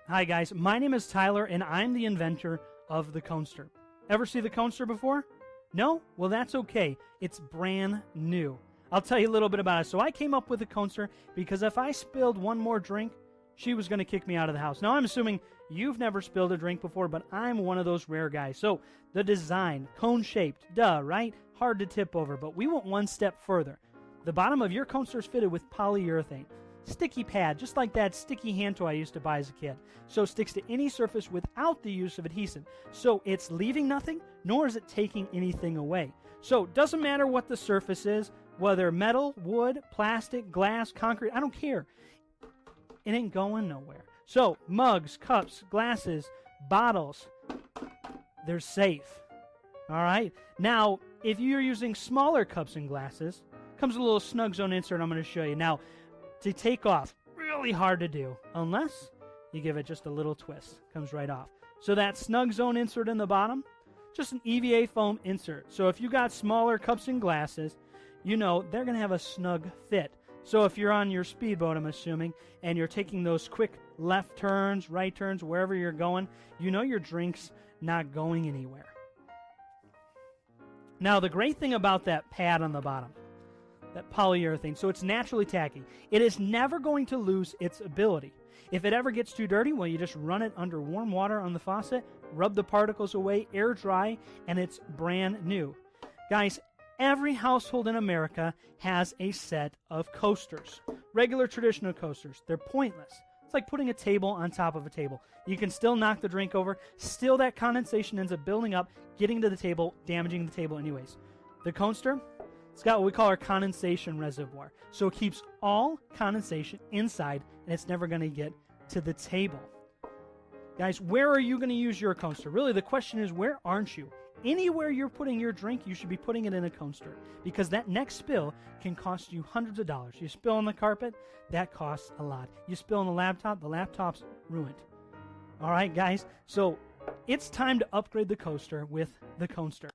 Hi guys, my name is Tyler and I'm the inventor of the Conester. Ever see the Conester before? No? Well, that's okay. It's brand new. I'll tell you a little bit about it. So I came up with the Conester because if I spilled one more drink, she was going to kick me out of the house. Now, I'm assuming you've never spilled a drink before, but I'm one of those rare guys. So the design, cone-shaped, duh, right? Hard to tip over, but we went one step further. The bottom of your Conester is fitted with polyurethane. Sticky pad, just like that sticky hand toy I used to buy as a kid. So it sticks to any surface without the use of adhesive. So it's leaving nothing, nor is it taking anything away. So it doesn't matter what the surface is, whether metal, wood, plastic, glass, concrete, I don't care. It ain't going nowhere. So mugs, cups, glasses, bottles, they're safe. All right? Now, if you're using smaller cups and glasses, comes a little snug zone insert I'm going to show you. Now, to take off, really hard to do, unless you give it just a little twist. Comes right off. So that snug zone insert in the bottom, just an EVA foam insert. So if you got smaller cups and glasses, you know they're going to have a snug fit. So if you're on your speedboat, I'm assuming, and you're taking those quick left turns, right turns, wherever you're going, you know your drink's not going anywhere. Now, the great thing about that pad on the bottom, that polyurethane, so it's naturally tacky. It is never going to lose its ability. If it ever gets too dirty, well, you just run it under warm water on the faucet, rub the particles away, air dry, and it's brand new. Guys, every household in America has a set of coasters. Regular traditional coasters. They're pointless. It's like putting a table on top of a table. You can still knock the drink over. Still that condensation ends up building up, getting to the table, damaging the table anyways. The Conester, it's got what we call our condensation reservoir. So it keeps all condensation inside, and it's never going to get to the table. Guys, where are you going to use your Conester? Really, the question is, where aren't you? Anywhere you're putting your drink, you should be putting it in a Conester, because that next spill can cost you hundreds of dollars. You spill on the carpet, that costs a lot. You spill on the laptop's ruined. All right, guys? So it's time to upgrade the Conester with the Conester.